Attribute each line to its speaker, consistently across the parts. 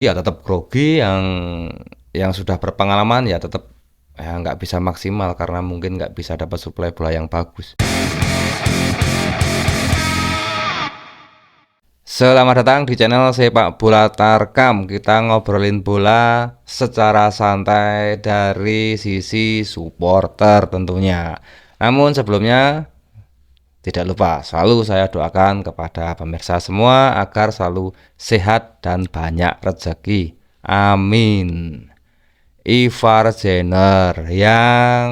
Speaker 1: Ya tetap grogi, yang sudah berpengalaman ya tetap ya nggak bisa maksimal karena mungkin nggak bisa dapat suplai bola yang bagus. Selamat datang di channel Sepak Bola Tarkam. Kita ngobrolin bola secara santai dari sisi supporter tentunya. Namun sebelumnya tidak lupa selalu saya doakan kepada pemirsa semua agar selalu sehat dan banyak rezeki. Amin. Ivar Jenner yang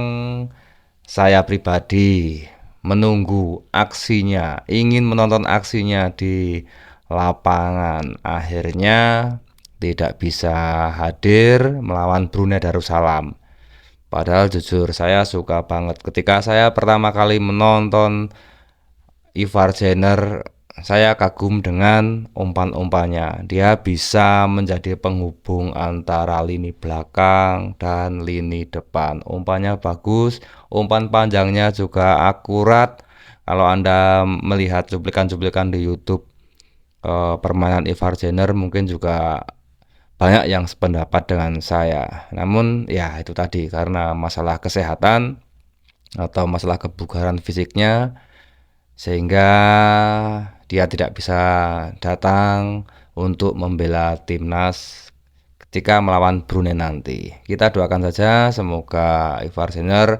Speaker 1: saya pribadi menunggu aksinya, ingin menonton aksinya di lapangan. Akhirnya tidak bisa hadir melawan Brunei Darussalam. Padahal jujur saya suka banget ketika saya pertama kali menonton Ivar Jenner, saya kagum dengan umpan-umpannya. Dia bisa menjadi penghubung antara lini belakang dan lini depan. Umpannya bagus, umpan panjangnya juga akurat. Kalau Anda melihat cuplikan-cuplikan di YouTube permainan Ivar Jenner, mungkin juga banyak yang sependapat dengan saya. Namun ya itu tadi karena masalah kesehatan atau masalah kebugaran fisiknya, sehingga dia tidak bisa datang untuk membela timnas ketika melawan Brunei nanti. Kita doakan saja semoga Ivar Jenner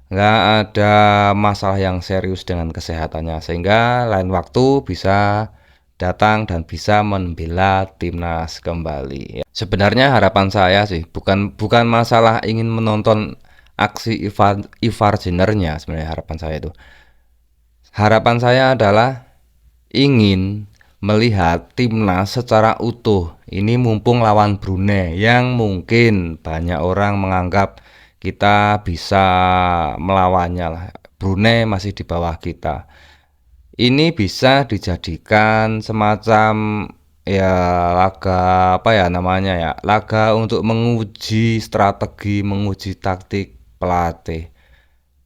Speaker 1: nggak ada masalah yang serius dengan kesehatannya sehingga lain waktu bisa datang dan bisa membela timnas kembali. Sebenarnya harapan saya sih bukan masalah ingin menonton aksi Ivar Jennernya. Sebenarnya harapan saya itu, harapan saya adalah ingin melihat timnas secara utuh. Ini mumpung lawan Brunei yang mungkin banyak orang menganggap kita bisa melawannya lah. Brunei masih di bawah kita. Ini bisa dijadikan semacam ya laga apa ya namanya ya, laga untuk menguji strategi, menguji taktik pelatih.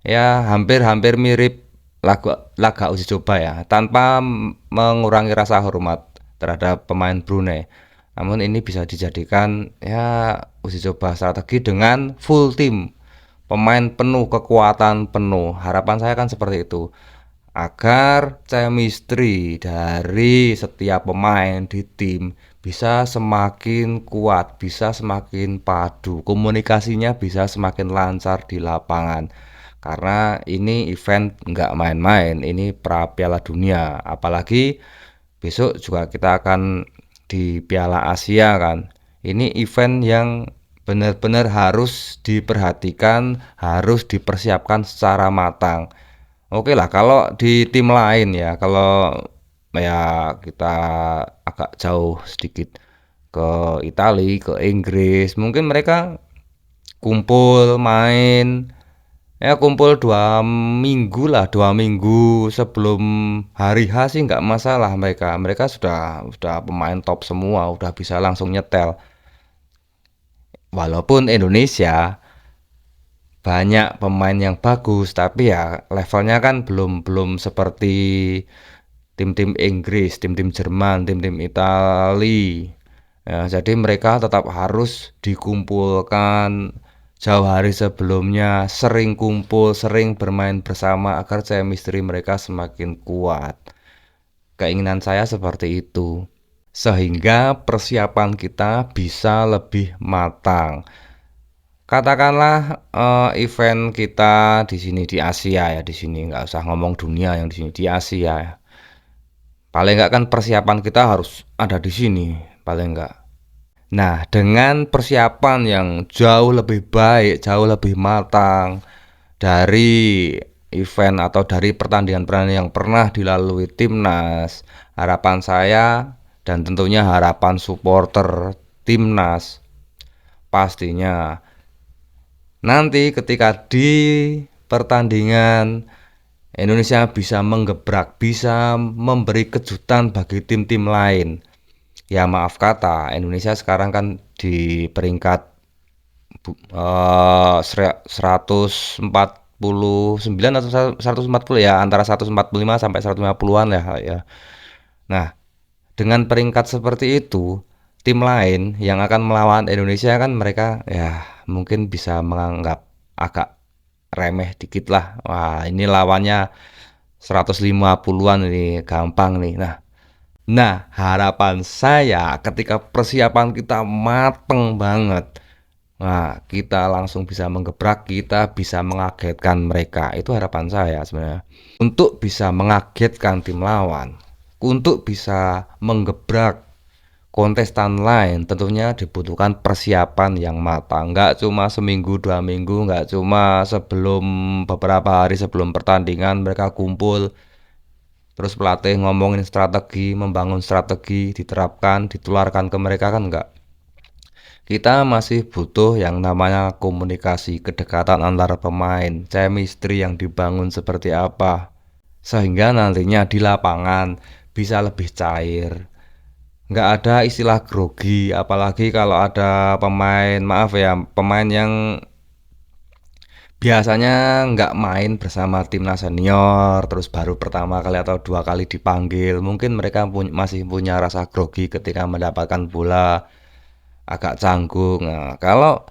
Speaker 1: Ya hampir-hampir mirip laga uji coba ya, tanpa mengurangi rasa hormat terhadap pemain Brunei. Namun ini bisa dijadikan ya uji coba strategi dengan full tim, pemain penuh, kekuatan penuh. Harapan saya kan seperti itu, agar chemistry dari setiap pemain di tim bisa semakin kuat, bisa semakin padu, komunikasinya bisa semakin lancar di lapangan. Karena ini event nggak main-main, ini pra Piala Dunia. Apalagi besok juga kita akan di Piala Asia kan. Ini event yang benar-benar harus diperhatikan, harus dipersiapkan secara matang. Oke lah, kalau di tim lain ya, kalau ya kita agak jauh sedikit ke Italia, ke Inggris, mungkin mereka kumpul main, ya kumpul 2 minggu lah, 2 minggu sebelum hari H sih nggak masalah mereka. Mereka sudah pemain top semua, udah bisa langsung nyetel. Walaupun Indonesia banyak pemain yang bagus, tapi ya levelnya kan belum belum seperti tim-tim Inggris, tim-tim Jerman, tim-tim Italia. Ya, jadi mereka tetap harus dikumpulkan jauh hari sebelumnya, sering kumpul, sering bermain bersama agar chemistry mereka semakin kuat. Keinginan saya seperti itu, sehingga persiapan kita bisa lebih matang. Katakanlah event kita di sini di Asia ya, di sini nggak usah ngomong dunia, yang di sini di Asia ya. Paling nggak kan persiapan kita harus ada di sini, paling nggak. Nah, dengan persiapan yang jauh lebih baik, jauh lebih matang dari event atau dari pertandingan-pertandingan yang pernah dilalui timnas, harapan saya dan tentunya harapan supporter timnas pastinya nanti ketika di pertandingan Indonesia bisa menggebrak, bisa memberi kejutan bagi tim-tim lain. Ya maaf kata, Indonesia sekarang kan di peringkat 149 atau 140 ya, antara 145 sampai 150-an ya ya. Nah, dengan peringkat seperti itu, tim lain yang akan melawan Indonesia kan mereka ya mungkin bisa menganggap agak remeh dikit lah. Wah, ini lawannya 150-an ini gampang nih. Nah, harapan saya ketika persiapan kita mateng banget, nah kita langsung bisa menggebrak, kita bisa mengagetkan mereka. Itu harapan saya sebenarnya. Untuk bisa mengagetkan tim lawan, untuk bisa menggebrak kontestan lain, tentunya dibutuhkan persiapan yang matang. Nggak cuma seminggu, 2 minggu, nggak cuma beberapa hari sebelum pertandingan mereka kumpul. Terus pelatih ngomongin strategi, membangun strategi, diterapkan, ditularkan ke mereka kan enggak. Kita masih butuh yang namanya komunikasi, kedekatan antar pemain, chemistry yang dibangun seperti apa. Sehingga nantinya di lapangan bisa lebih cair. Nggak ada istilah grogi, apalagi kalau ada pemain, maaf ya, pemain yang biasanya nggak main bersama timnas senior, terus baru pertama kali atau 2 kali dipanggil. Mungkin mereka masih punya rasa grogi ketika mendapatkan bola, agak canggung. Nah, kalau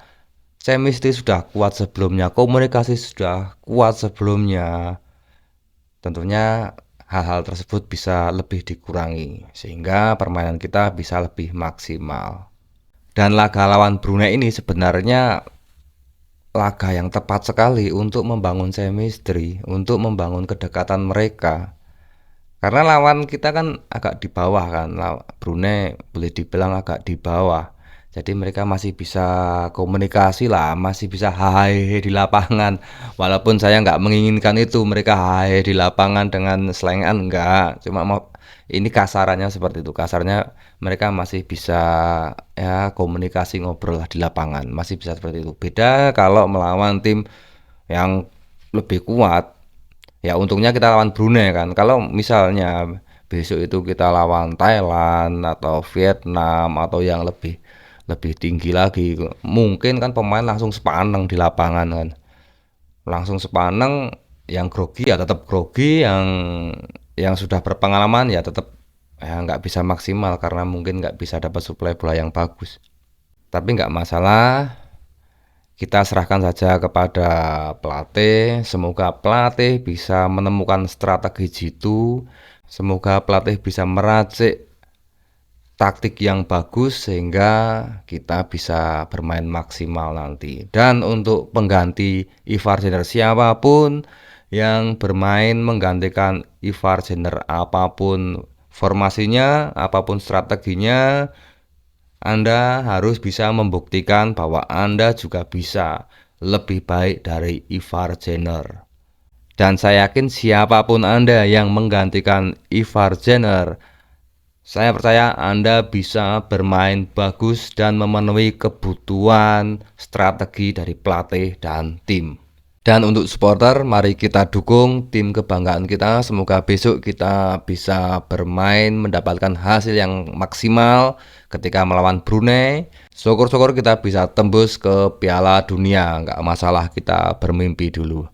Speaker 1: chemistry sudah kuat sebelumnya, komunikasi sudah kuat sebelumnya, tentunya hal-hal tersebut bisa lebih dikurangi, sehingga permainan kita bisa lebih maksimal. Dan laga lawan Brunei ini sebenarnya laga yang tepat sekali untuk membangun chemistry, untuk membangun kedekatan mereka. Karena lawan kita kan agak di bawah kan, Brunei boleh dibilang agak di bawah. Jadi mereka masih bisa komunikasi lah, masih bisa hahe di lapangan. Walaupun saya nggak menginginkan itu mereka hahe di lapangan dengan slengan enggak. Cuma mau ini kasarannya seperti itu. Kasarnya mereka masih bisa ya komunikasi ngobrol lah di lapangan, masih bisa seperti itu. Beda kalau melawan tim yang lebih kuat. Ya untungnya kita lawan Brunei kan. Kalau misalnya besok itu kita lawan Thailand atau Vietnam atau yang lebih lebih tinggi lagi, mungkin kan pemain langsung sepaneng di lapangan kan. Langsung sepaneng, yang grogi ya tetap grogi, yang sudah berpengalaman ya tetap ya nggak bisa maksimal karena mungkin nggak bisa dapat suplai bola yang bagus. Tapi nggak masalah, kita serahkan saja kepada pelatih. Semoga pelatih bisa menemukan strategi jitu. Semoga pelatih bisa meracik taktik yang bagus sehingga kita bisa bermain maksimal nanti. Dan untuk pengganti Ivar Jenner siapapun yang bermain menggantikan Ivar Jenner, apapun formasinya, apapun strateginya, Anda harus bisa membuktikan bahwa Anda juga bisa lebih baik dari Ivar Jenner. Dan saya yakin siapapun Anda yang menggantikan Ivar Jenner, saya percaya Anda bisa bermain bagus dan memenuhi kebutuhan strategi dari pelatih dan tim. Dan untuk supporter, mari kita dukung tim kebanggaan kita. Semoga besok kita bisa bermain mendapatkan hasil yang maksimal ketika melawan Brunei. Syukur-syukur kita bisa tembus ke Piala Dunia. Nggak masalah, kita bermimpi dulu.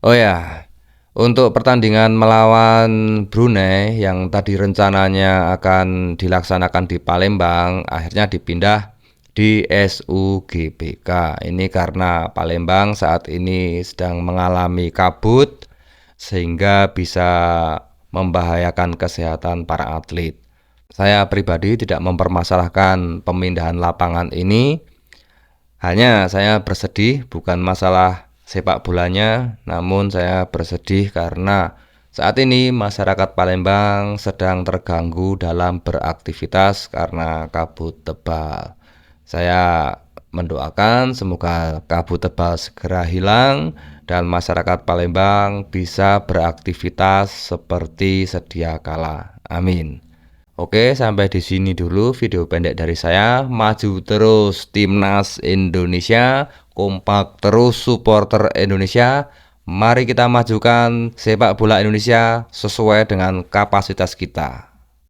Speaker 1: Oh ya, untuk pertandingan melawan Brunei yang tadi rencananya akan dilaksanakan di Palembang, akhirnya dipindah di SUGBK. Ini karena Palembang saat ini sedang mengalami kabut sehingga bisa membahayakan kesehatan para atlet. Saya pribadi tidak mempermasalahkan pemindahan lapangan ini, hanya saya bersedih bukan masalah sepak bolanya, namun saya bersedih karena saat ini masyarakat Palembang sedang terganggu dalam beraktivitas karena kabut tebal. Saya mendoakan semoga kabut tebal segera hilang dan masyarakat Palembang bisa beraktivitas seperti sedia kala. Amin. Oke, sampai di sini dulu video pendek dari saya. Maju terus timnas Indonesia, kompak terus supporter Indonesia. Mari kita majukan sepak bola Indonesia sesuai dengan kapasitas kita.